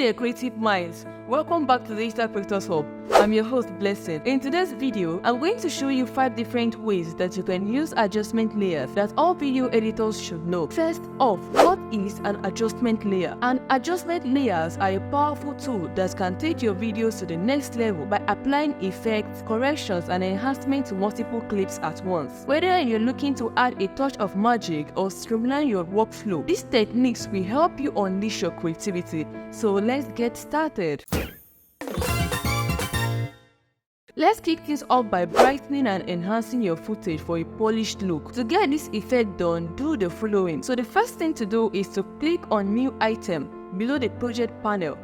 there, creative minds. Welcome back to the Digital Creators Hub. I'm your host, Blessing. In today's video, I'm going to show you 5 different ways that you can use adjustment layers that all video editors should know. First off, what is an adjustment layer? An adjustment layers are a powerful tool that can take your videos to the next level by applying effects, corrections, and enhancements to multiple clips at once. Whether you're looking to add a touch of magic or streamline your workflow, these techniques will help you unleash your creativity. So let's get started. Let's kick things off by brightening and enhancing your footage for a polished look. To get this effect done, do the following. So the first thing to do is to click on New Item below the project panel.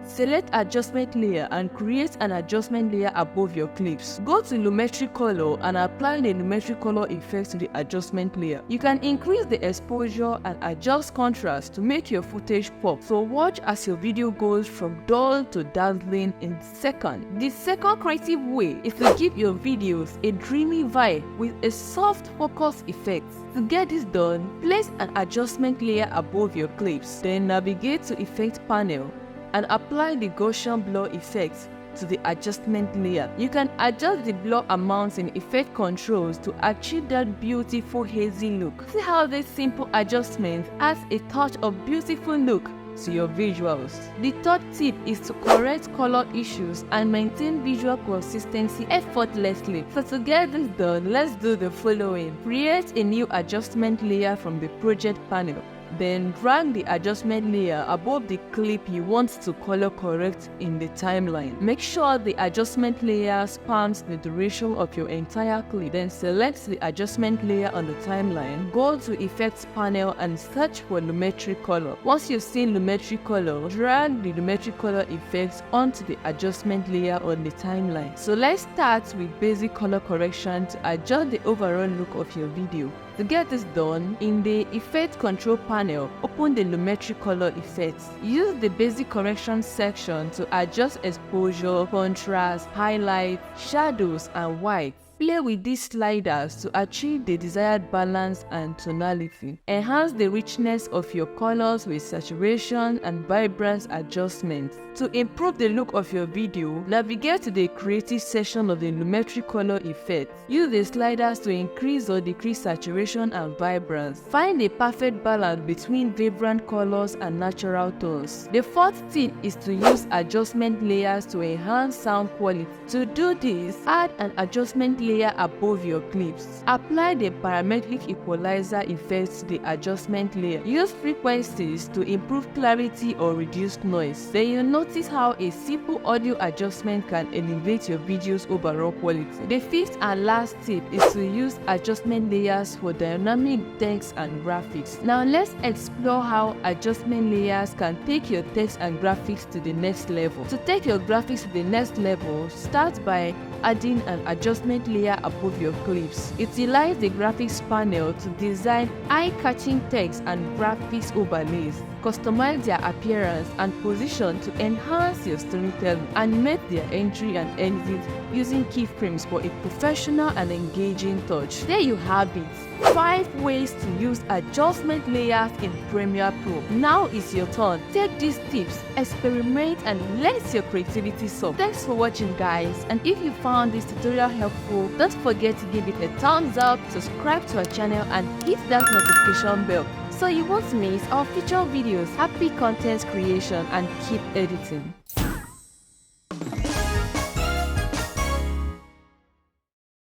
Select Adjustment Layer and create an adjustment layer above your clips. Go to Lumetri Color and apply the Lumetri Color effect to the adjustment layer. You can increase the exposure and adjust contrast to make your footage pop. So watch as your video goes from dull to dazzling in seconds. The second creative way is to give your videos a dreamy vibe with a soft focus effect. To get this done, place an adjustment layer above your clips. Then navigate to Effect Panel and apply the Gaussian blur effect to the adjustment layer. You can adjust the blur amounts in effect controls to achieve that beautiful hazy look. See how this simple adjustment adds a touch of beautiful look to your visuals. The third tip is to correct color issues and maintain visual consistency effortlessly. So to get this done, let's do the following. Create a new adjustment layer from the project panel. Then drag the adjustment layer above the clip you want to color correct in the timeline. Make sure the adjustment layer spans the duration of your entire clip. Then select the adjustment layer on the timeline. Go to Effects panel and search for Lumetri Color. Once you've seen Lumetri Color, drag the Lumetri Color effects onto the adjustment layer on the timeline. So let's start with basic color correction to adjust the overall look of your video. To get this done, in the Effect Control panel, open the Lumetri Color effects. Use the Basic Correction section to adjust exposure, contrast, highlight, shadows, and white. Play with these sliders to achieve the desired balance and tonality. Enhance the richness of your colors with saturation and vibrance adjustments. To improve the look of your video, navigate to the creative section of the Lumetri Color effect. Use the sliders to increase or decrease saturation and vibrance. Find a perfect balance between vibrant colors and natural tones. The fourth tip is to use adjustment layers to enhance sound quality. To do this, add an adjustment layer above your clips. Apply the parametric equalizer effect to the adjustment layer. Use frequencies to improve clarity or reduce noise. Then you'll notice how a simple audio adjustment can elevate your video's overall quality. The fifth and last tip is to use adjustment layers for dynamic text and graphics. Now let's explore how adjustment layers can take your text and graphics to the next level. To take your graphics to the next level, start by adding an adjustment layer above your clips. Utilize the graphics panel to design eye-catching text and graphics overlays. Customize their appearance and position to enhance your storytelling, and make their entry and exit using keyframes for a professional and engaging touch. There you have it. 5 ways to use adjustment layers in Premiere Pro. Now is your turn. Take these tips, experiment, and let your creativity soar. Thanks for watching, guys, and if you found this tutorial helpful, don't forget to give it a thumbs up, subscribe to our channel, and hit that notification bell so you won't miss our future videos. Happy content creation and keep editing.